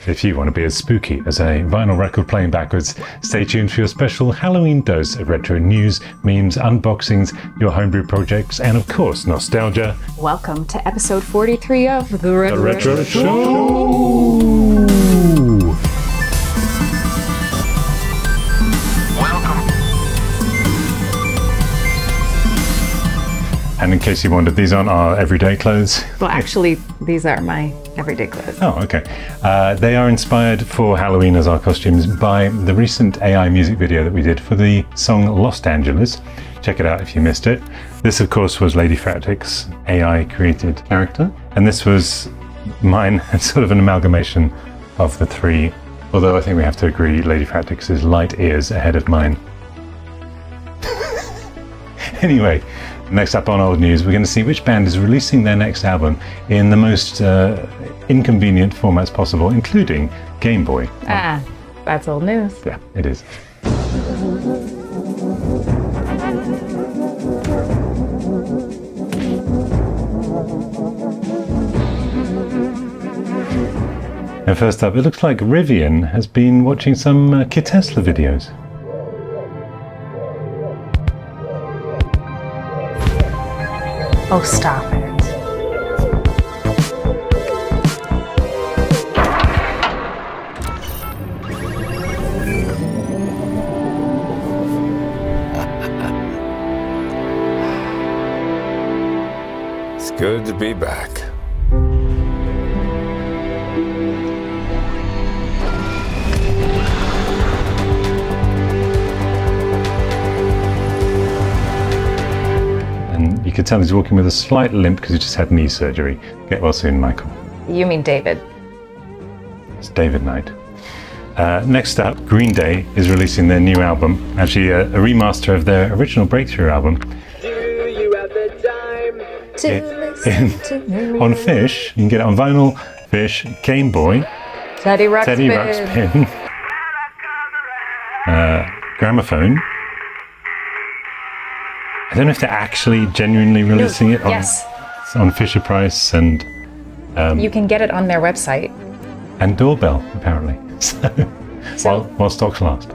If you want to be as spooky as a vinyl record playing backwards, stay tuned for your special Halloween dose of retro news, memes, unboxings, your homebrew projects, and of course, nostalgia. Welcome to episode 43 of The Retro Show! And in case you wondered, these aren't our everyday clothes. Well, actually, these are my everyday clothes. Oh, okay. They are inspired for Halloween as our costumes by the recent AI music video that we did for the song Lost Angeles. Check it out if you missed it. This, of course, was Lady Fractic's AI-created character. And this was mine, sort of an amalgamation of the three. Although I think we have to agree Lady Fractic's is light years ahead of mine. Anyway. Next up on Old News, we're going to see which band is releasing their next album in the most inconvenient formats possible, including Game Boy. Ah, that's old news. Yeah, it is. And first up, it looks like Rivian has been watching some Kid Tesla videos. Oh, stop it. It's good to be back. You could tell he's walking with a slight limp because he just had knee surgery. Get well soon, Michael. You mean David? It's David Knight. Next up, Green Day is releasing their new album, actually a remaster of their original Breakthrough album. Do you have the time to me? On Fish, you can get it on vinyl, Fish, Game Boy, Teddy Ruxpin. Gramophone. I don't know if they're actually genuinely releasing it on Fisher Price and you can get it on their website. And Doorbell, apparently. So while stocks last.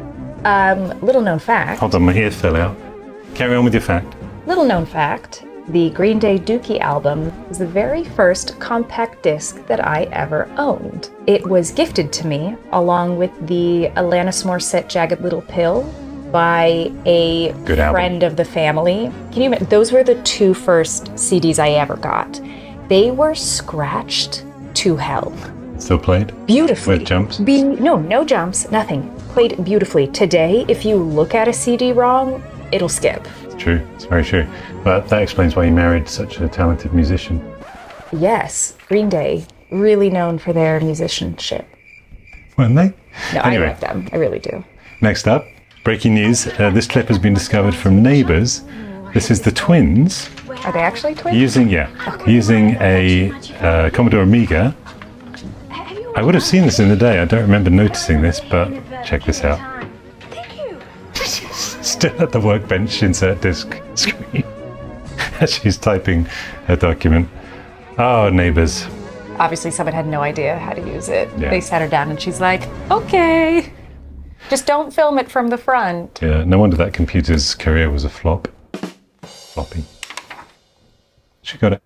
Little known fact. Hold on, my ear fell out. Carry on with your fact. Little known fact. The Green Day Dookie album was the very first compact disc that I ever owned. It was gifted to me along with the Alanis Morissette Jagged Little Pill by a friend of the family. Can you imagine? Those were the two first CDs I ever got. They were scratched to hell. Still played? Beautifully. With jumps? No jumps, nothing. Played beautifully. Today, if you look at a CD wrong, it'll skip. It's true, it's very true. But that explains why you married such a talented musician. Yes, Green Day, really known for their musicianship. Weren't they? No, anyway. I like them, I really do. Next up, breaking news, this clip has been discovered from Neighbours. This is the twins. Are they actually twins? Using a Commodore Amiga. I would have seen this in the day. I don't remember noticing this, but check this out. Still at the workbench insert disk screen as she's typing her document. Oh, Neighbours. Obviously someone had no idea how to use it. Yeah. They sat her down and she's like, okay. Just don't film it from the front. Yeah, no wonder that computer's career was a flop. Floppy. She got it.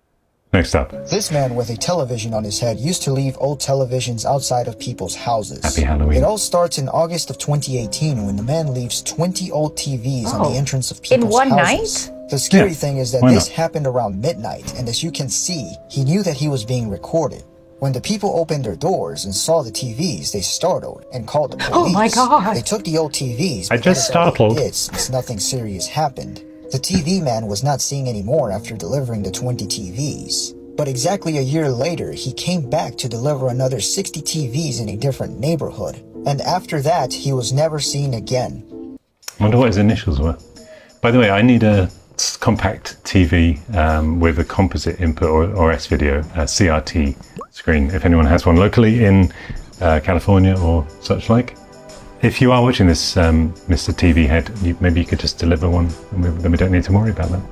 Next up. This man with a television on his head used to leave old televisions outside of people's houses. Happy Halloween. It all starts in August of 2018 when the man leaves 20 old TVs on the entrance of people's in one houses. night? The scary thing is that this happened around midnight, and as you can see, he knew that he was being recorded. When the people opened their doors and saw the TVs, they startled and called the police. Oh my God. They took the old TVs. I just startled. Since nothing serious happened. The TV man was not seeing anymore after delivering the 20 TVs. But exactly a year later, he came back to deliver another 60 TVs in a different neighborhood. And after that, he was never seen again. I wonder what his initials were. By the way, I need a compact TV with a composite input or S-video, CRT screen, if anyone has one locally in California or such like. If you are watching this, Mr. TV Head, maybe you could just deliver one, and then we don't need to worry about that.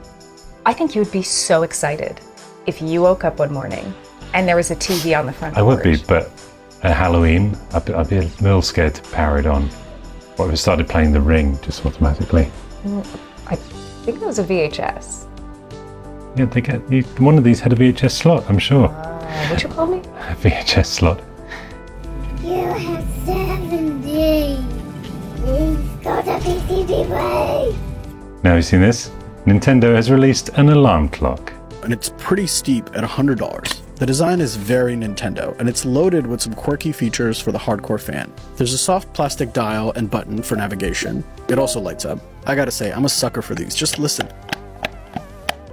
I think you would be so excited if you woke up one morning and there was a TV on the front porch. I would be, but at Halloween, I'd be a little scared to power it on. What if it started playing The Ring just automatically? I think that was a VHS. Yeah, one of these had a VHS slot, I'm sure. What'd you call me? A VHS slot. You have 7 days. Please go to PCB Play. Now, have you seen this? Nintendo has released an alarm clock. And it's pretty steep at $100. The design is very Nintendo, and it's loaded with some quirky features for the hardcore fan. There's a soft plastic dial and button for navigation. It also lights up. I gotta say, I'm a sucker for these. Just listen.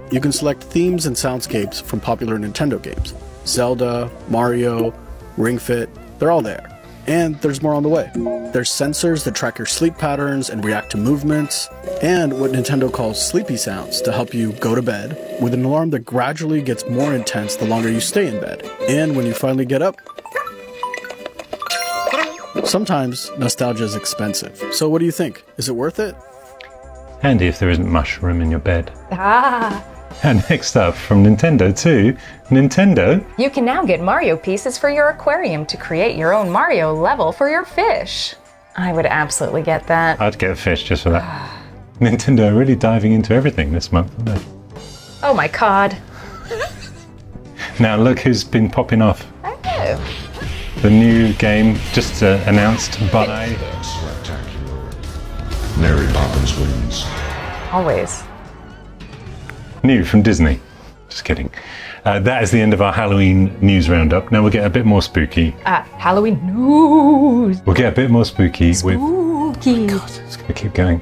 You can select themes and soundscapes from popular Nintendo games. Zelda, Mario, Ring Fit, they're all there. And there's more on the way. There's sensors that track your sleep patterns and react to movements, and what Nintendo calls sleepy sounds to help you go to bed, with an alarm that gradually gets more intense the longer you stay in bed. And when you finally get up, sometimes nostalgia is expensive. So what do you think? Is it worth it? Handy if there isn't mushroom in your bed. Ah! And next up, from Nintendo to Nintendo. You can now get Mario pieces for your aquarium to create your own Mario level for your fish. I would absolutely get that. I'd get a fish just for that. Nintendo are really diving into everything this month, aren't they? Oh my god. Now look who's been popping off. Oh. The new game just announced by... Mary Poppins wins. Always. New from Disney. Just kidding. That is the end of our Halloween news roundup. Now we'll get a bit more spooky. Halloween news. We'll get a bit more spooky with... Spooky. God, it's going to keep going.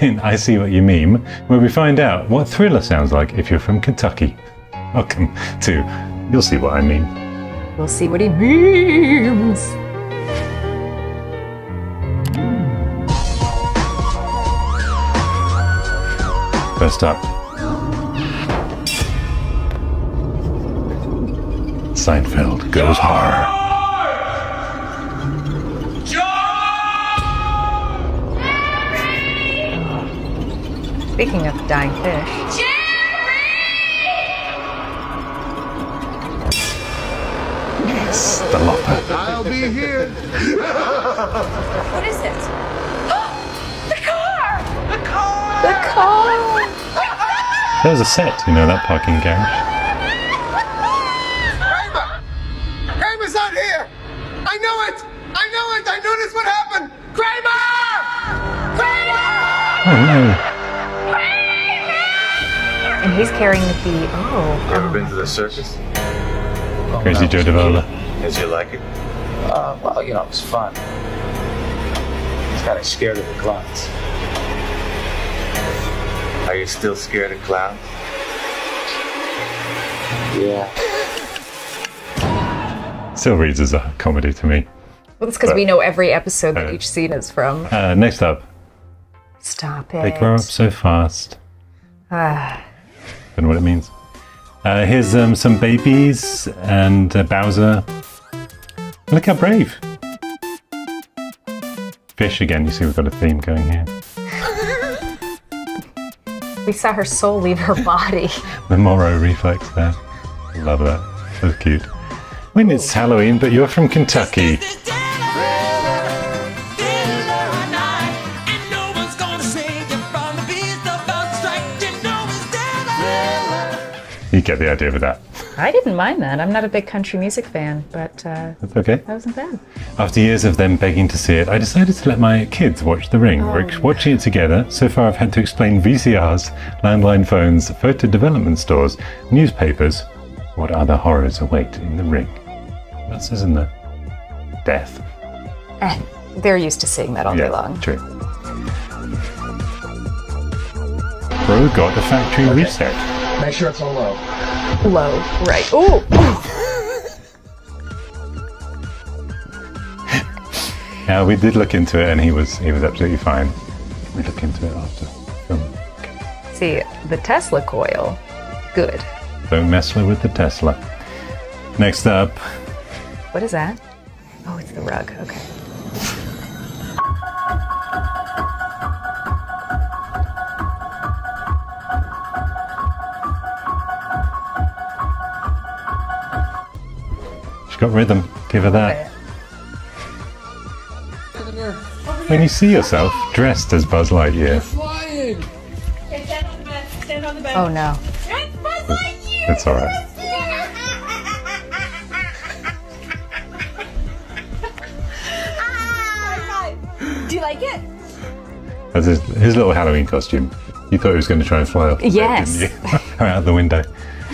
In I See What You Meme, where we find out what Thriller sounds like if you're from Kentucky. Welcome to You'll See What I Mean. We'll see what he means. First up, Seinfeld goes horror. Speaking of dying fish. Yes, the Lopper. I'll be here. What is it? The car! The car! The car! There was a set, you know, that parking garage. Kramer! Kramer's not here! I know it! I know it! I knew this would happen! Kramer! Kramer! Oh no. And he's carrying the... Oh. Ever been to the circus? Crazy Joe Davola. Did you like it? Well, you know, it was fun. He's kind of scared of the clowns. Are you still scared of clowns? Yeah. Still reads as a comedy to me. Well, that's because we know every episode that each scene is from. Next up, Stop it. they grow up so fast. Don't know what it means. Here's some babies and Bowser. Look how brave. Fish again, you see we've got a theme going here. We saw her soul leave her body. The Moro reflex there. Love that. So cute. When it's Halloween, but you're from Kentucky. You get the idea with that. I didn't mind that. I'm not a big country music fan, but That's okay. that wasn't bad. After years of them begging to see it, I decided to let my kids watch The Ring. We're watching it together. So far I've had to explain VCRs, landline phones, photo development stores, newspapers. What other horrors await in The Ring? What else is in there? Death. They're used to seeing that all day long. True. Bro got a factory reset. Make sure it's on low. Low, right. Ooh! Yeah, we did look into it and he was absolutely fine. We look into it after film. See, the Tesla coil, good. Don't mess with the Tesla. Next up, What is that? Oh, it's the rug. Okay. she's got rhythm. Give her that. When you see yourself dressed as Buzz Lightyear, Flying! Stand on the bed. Oh no. it's alright. Do you like it? That's his little Halloween costume. You thought he was going to try and fly off the bed, Yes. didn't you? Out the window.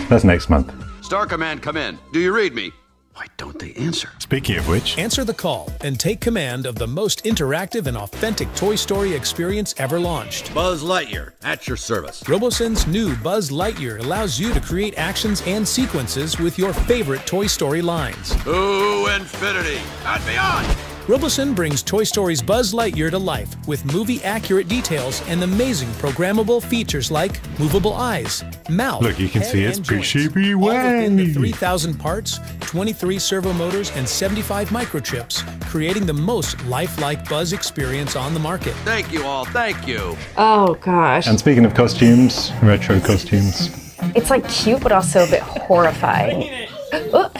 That's next month. Star Command, come in. Do you read me? Why don't they answer? Speaking of which, Answer the call and take command of the most interactive and authentic Toy Story experience ever launched. Buzz Lightyear, at your service. Robosyn's new Buzz Lightyear allows you to create actions and sequences with your favorite Toy Story lines. To infinity and beyond! Robosyn brings Toy Story's Buzz Lightyear to life with movie-accurate details and amazing programmable features like movable eyes, mouth, look, you can head, see it's and joints. PCB All within the way. 3,000 parts, 23 servo motors, and 75 microchips, creating the most lifelike Buzz experience on the market. Thank you all, thank you. Oh gosh. And speaking of costumes, retro costumes, It's like cute, but also a bit horrifying. Oh,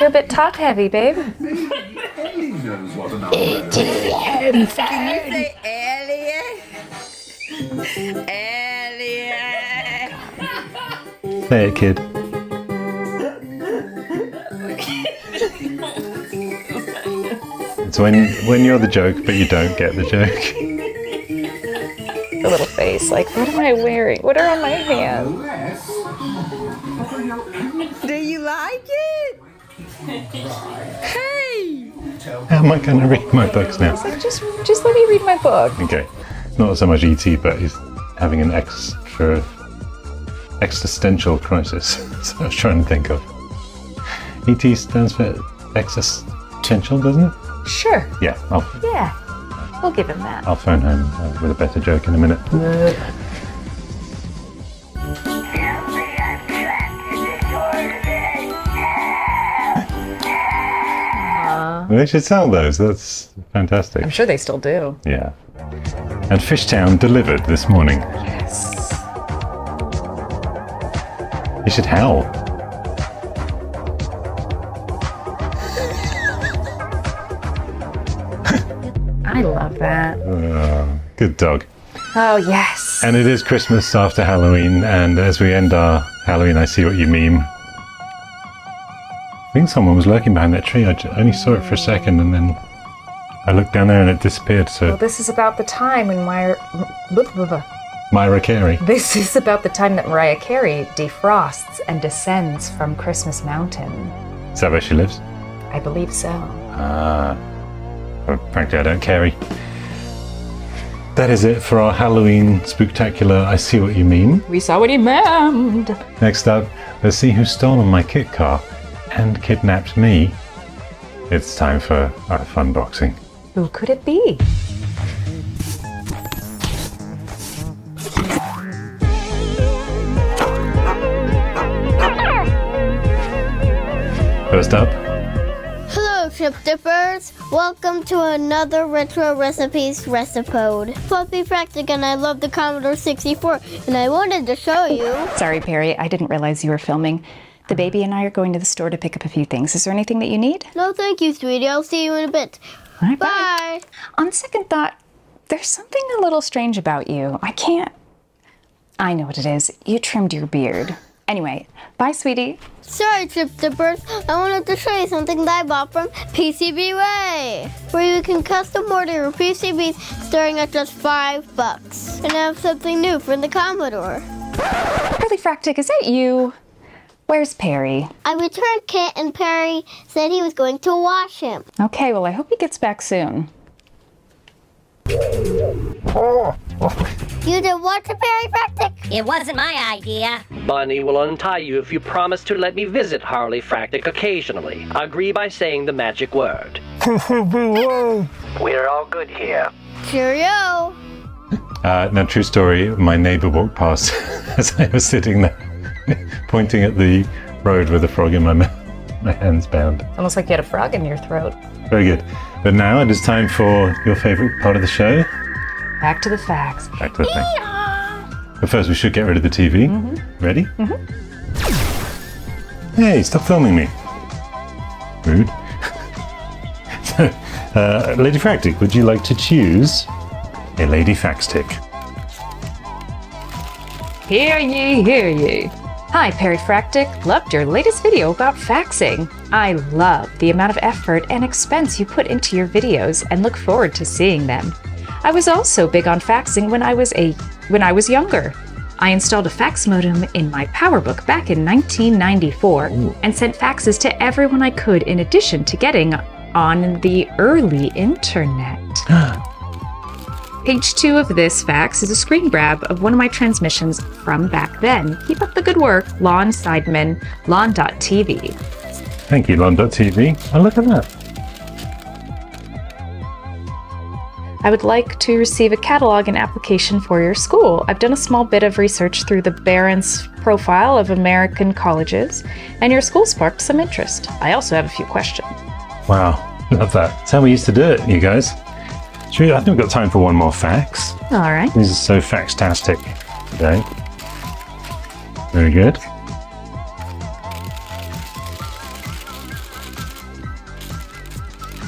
you're a bit top heavy, babe. He knows what an Can you say alien? Alien. say it, kid. It's when you're the joke, but you don't get the joke. The little face, like, what am I wearing? What are on my hands? Do you like it? Hey! How am I going to read my books now? It's like, just let me read my book. Okay, not so much ET, but he's having an existential crisis. So I was trying to think of. ET stands for existential, doesn't it? Sure. Yeah, Yeah. We'll give him that. I'll phone home with a better joke in a minute. They should sell those. That's fantastic. I'm sure they still do. Yeah. And Fishtown delivered this morning. Yes. You should howl. I love that. Good dog. Oh, yes. And it is Christmas after Halloween, and as we end our Halloween, I see what you meme. I think someone was lurking behind that tree. I only saw it for a second, and then I looked down there and it disappeared. So Well, this is about the time when Myra Carey. This is about the time that Mariah Carey defrosts and descends from Christmas Mountain. Is that where she lives? I believe so. Well, frankly, I don't carry. That is it for our Halloween spooktacular I See What You Mean. We saw what he meant. Next up, let's see who's stolen my kit car and kidnapped me. It's time for our fun boxing. Who could it be? First up, Hello, Chip Dippers! Welcome to another Retro Recipes Recipode. Fluffy Fractic and I love the Commodore 64, and I wanted to show you. Sorry, Perry, I didn't realize you were filming. The baby and I are going to the store to pick up a few things. Is there anything that you need? No, thank you, sweetie. I'll see you in a bit. All right, Bye! On second thought, there's something a little strange about you. I know what it is. You trimmed your beard. Anyway, bye, sweetie. Sorry, Chip Dippers. I wanted to show you something that I bought from PCBWay, where you can custom order your PCBs starting at just $5. And I have something new for the Commodore. Perly Fractic, is that you? Where's Perry? I returned Kit, and Perry said he was going to wash him. Okay, well, I hope he gets back soon. You did what to Perry Fractic? It wasn't my idea. Bunny will untie you if you promise to let me visit Harley Fractic occasionally. Agree by saying the magic word. We're all good here. Cheerio. now true story, my neighbour walked past as I was sitting there, pointing at the road with a frog in my mouth, my hands bound. Almost like you had a frog in your throat. Very good. But now it is time for your favourite part of the show. Back to the facts. Back to the thing. But first we should get rid of the TV. Ready? Hey, stop filming me. Rude. Lady Fractic, would you like to choose a Lady Fact Stick? Hear ye, hear ye. Hi, Perry Fractic. Loved your latest video about faxing. I love the amount of effort and expense you put into your videos and look forward to seeing them. I was also big on faxing when I was younger. I installed a fax modem in my PowerBook back in 1994 and sent faxes to everyone I could in addition to getting on the early internet. Page 2 of this fax is a screen grab of one of my transmissions from back then. Keep up the good work, Lon Seidman, Lon.tv. Thank you, Lon.tv. Oh, look at that. I would like to receive a catalog and application for your school. I've done a small bit of research through the Barron's profile of American colleges, and your school sparked some interest. I also have a few questions. Wow, love that. That's how we used to do it, you guys. I think we've got time for one more fax. All right. This is so faxtastic today. Very good.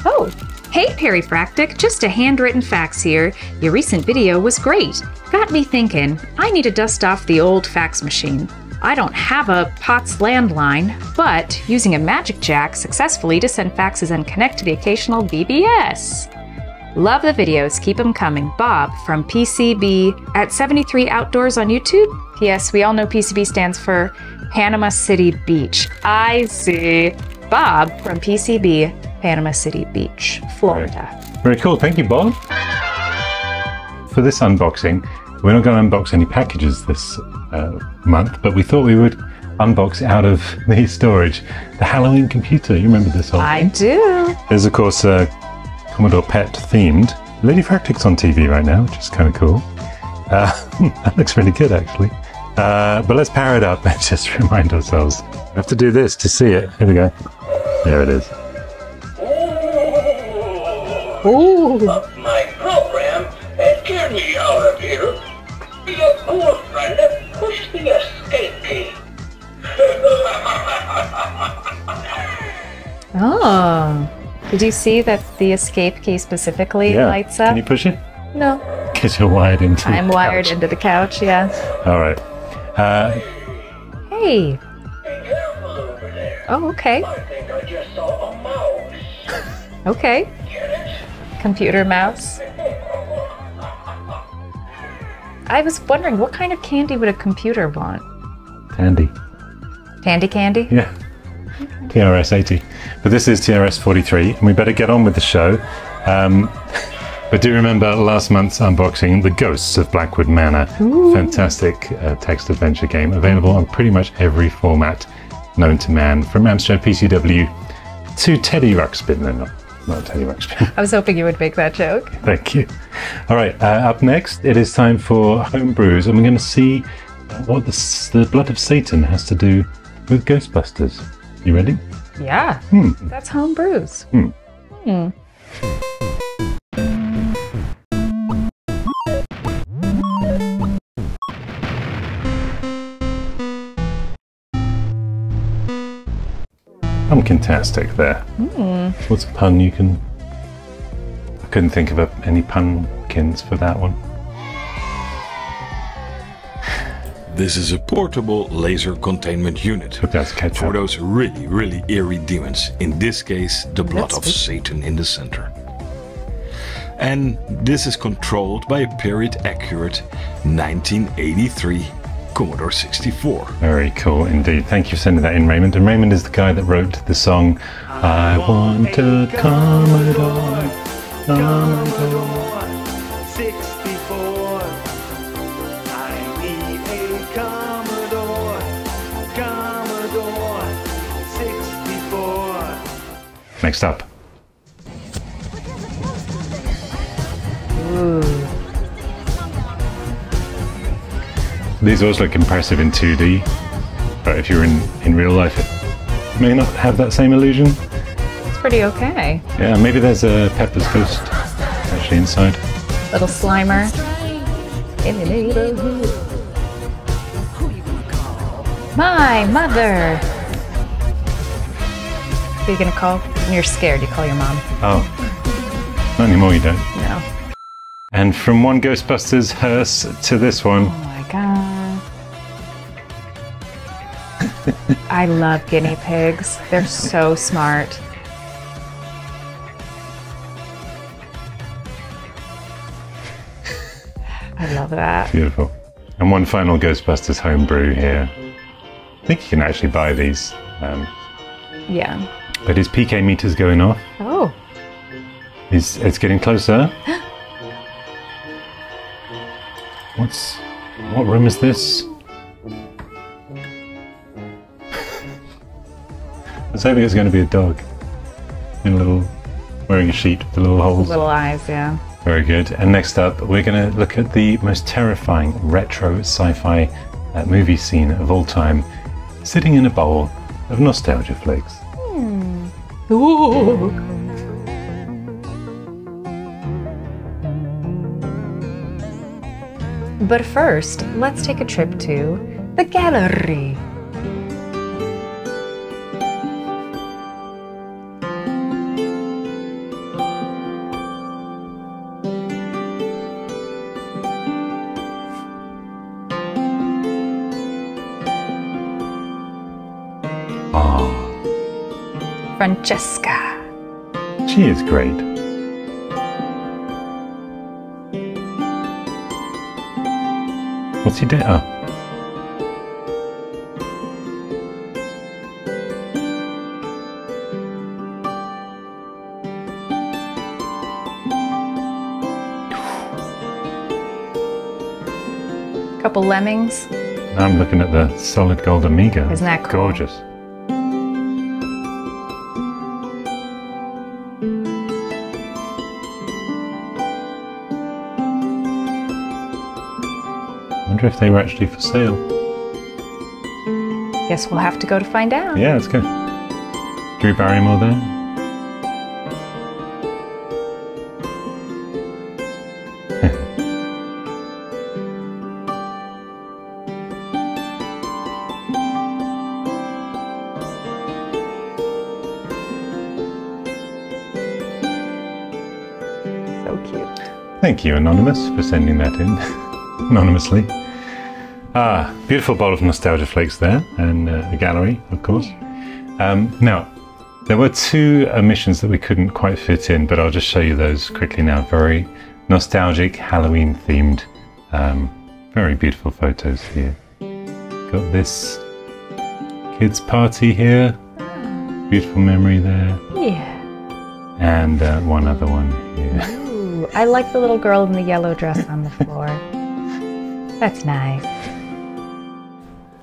Oh, hey Perry Fractic, just a handwritten fax here. Your recent video was great. Got me thinking, I need to dust off the old fax machine. I don't have a POTS landline, but using a Magic Jack successfully to send faxes and connect to the occasional BBS. Love the videos, keep them coming. Bob from PCB at 73 Outdoors on YouTube. P.S. We all know PCB stands for Panama City Beach. I see. Bob from PCB, Panama City Beach, Florida. Very cool, thank you, Bob. For this unboxing, we're not going to unbox any packages this month, but we thought we would unbox out of the storage the Halloween computer. You remember this whole thing? I do. There's, of course, Commodore PET themed. Lady Fractic's on TV right now, which is kind of cool. That looks really good, actually. But let's power it up and just remind ourselves. We have to do this to see it. Here we go. There it is. Ooh. My program has scared me out of here. Your poor friend pushed the escape key. Oh. Did you see that the escape key specifically lights up? Can you push it? No. Because you're wired into I'm the wired couch. into the couch, yeah. All right. Hey. Oh, okay. I think I just saw a mouse. Okay. Computer mouse. I was wondering, what kind of candy would a computer want? Tandy. Tandy candy? Yeah. TRS-80. But this is TRS-43, and we better get on with the show. But do remember last month's unboxing, The Ghosts of Blackwood Manor. Ooh. Fantastic text adventure game, available on pretty much every format known to man, from Amstrad PCW to Teddy Ruxpin. No, not Teddy Ruxpin. I was hoping you would make that joke. Thank you. All right, up next, it is time for Home Brews, and we're going to see what the blood of Satan has to do with Ghostbusters. You ready? Yeah. That's home brews. Pumpkintastic there. What's a pun you can... I couldn't think of any pumpkins for that one. This is a portable laser containment unit for those really, really eerie demons. In this case, the blood of Satan in the center. And this is controlled by a period-accurate 1983 Commodore 64. Very cool indeed. Thank you for sending that in, Raymond. And Raymond is the guy that wrote the song I Want a Commodore, Commodore 64. I need a Commodore, Commodore 64. Next up. Ooh. These always look impressive in 2D, but if you're in real life, it may not have that same illusion. It's pretty okay. Yeah, maybe there's a Pepper's ghost actually inside. Little Slimer. In the neighborhood. My mother. Who are you gonna call? When you're scared, you call your mom. Oh. Not anymore, you don't. No. And from one Ghostbusters hearse to this one. Oh my god. I love guinea pigs. They're so smart. I love that. Beautiful. And one final Ghostbusters homebrew here. I think you can actually buy these. Yeah. But his PK meter's going off. Oh. It's getting closer. What room is this? I was hoping it was going to be a dog. In a little, wearing a sheet with the little holes. Little eyes, yeah. Very good. And next up, we're going to look at the most terrifying retro sci-fi movie scene of all time, sitting in a bowl of nostalgia flakes. Ooh. But first, let's take a trip to the gallery. Francesca. She is great. What's he doing? Oh. Couple lemmings. Now I'm looking at the solid gold Amiga. Isn't that cool? Gorgeous. I wonder if they were actually for sale. Guess we'll have to go to find out. Yeah, let's go. Drew Barrymore there. So cute. Thank you, Anonymous, for sending that in. Anonymously. Ah, beautiful bowl of nostalgia flakes there, and a gallery, of course. Now, there were two omissions that we couldn't quite fit in, but I'll just show you those quickly now. Very nostalgic, Halloween-themed, very beautiful photos here. Got this kids' party here. Beautiful memory there. Yeah. And one other one here. Ooh, I like the little girl in the yellow dress on the floor. That's nice.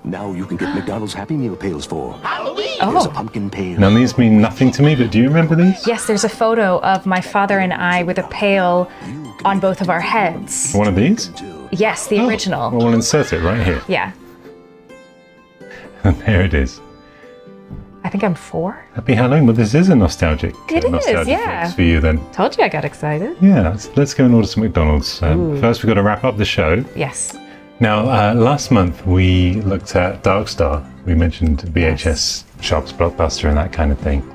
Now you can get McDonald's Happy Meal pails for Halloween. Oh. There's a pumpkin pail. Now these mean nothing to me, but do you remember these? Yes, there's a photo of my father and I with a pail on both of our heads. One of these? Yes, the original. Well, we'll insert it right here. Yeah. And there it is. I think I'm 4. Happy Halloween. Well, this is a nostalgic. It is, nostalgic yeah. flex for you then. Told you I got excited. Yeah, let's go and order some McDonald's. First, we've got to wrap up the show. Yes. Now, last month we looked at Dark Star. We mentioned VHS shops, Blockbuster, and that kind of thing.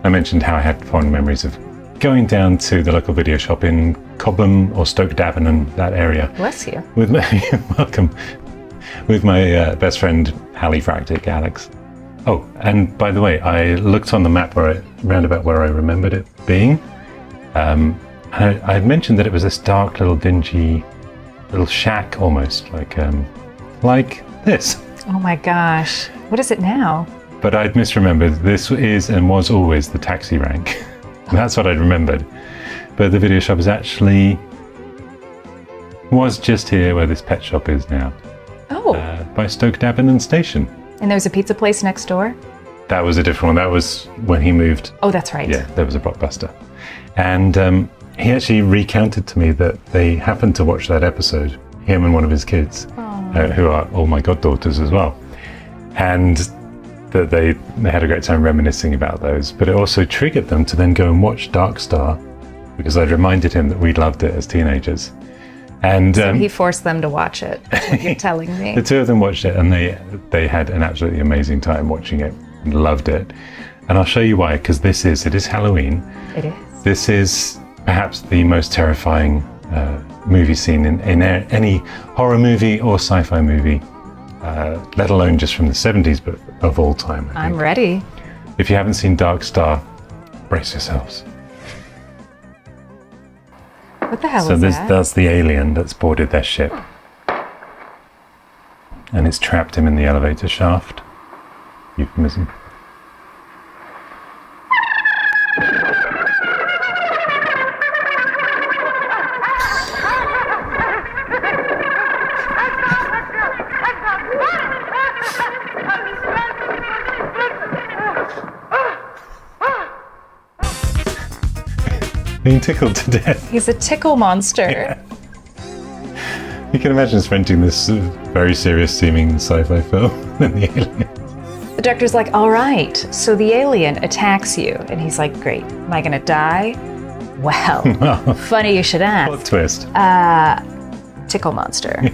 I mentioned how I had fond memories of going down to the local video shop in Cobham or Stoke Davenham, that area. Bless you. With my welcome, with my best friend Hallie Fractic, Alex. Oh, and by the way, I looked on the map round about where I remembered it being. I had mentioned that it was this dark little dingy little shack almost, like this. Oh my gosh. What is it now? But I'd misremembered. This is and was always the taxi rank. That's what I'd remembered. But the video shop was just here where this pet shop is now. Oh. By Stoke Davenham Station. And there's a pizza place next door? That was a different one. That was when he moved. Oh, that's right. Yeah, there was a Blockbuster. And he actually recounted to me that they happened to watch that episode, him and one of his kids, who are all my goddaughters as well. And that they had a great time reminiscing about those. But it also triggered them to then go and watch Dark Star, because I'd reminded him that we loved it as teenagers. And so he forced them to watch it, that's what you're telling me. The two of them watched it, and they had an absolutely amazing time watching it and loved it. And I'll show you why, because it is Halloween. It is. This is perhaps the most terrifying movie scene in any horror movie or sci-fi movie, let alone just from the 70s, but of all time. I'm ready. If you haven't seen Dark Star, brace yourselves. What the hell So is that? that's the alien that's boarded their ship. And it's trapped him in the elevator shaft. Euphemism. Being tickled to death. He's a tickle monster. Yeah. You can imagine us renting this very serious seeming sci-fi film and the alien. The director's like, all right, so the alien attacks you. And he's like, great, am I gonna die? Well, funny you should ask. What twist? Tickle monster. Yeah.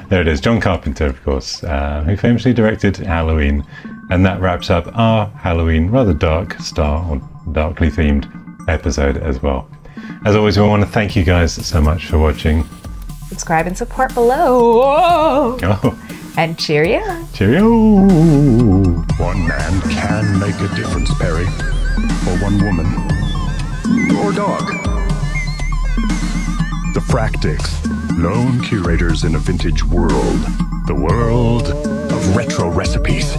There it is, John Carpenter, of course, who famously directed Halloween. And that wraps up our Halloween, rather dark star, or darkly themed episode as well. As always, we want to thank you guys so much for watching. Subscribe and support below. Whoa. Oh. And cheerio. Cheerio. One man can make a difference, Perry. Or one woman. Or dog. The Fractics, lone curators in a vintage world. The world of retro recipes.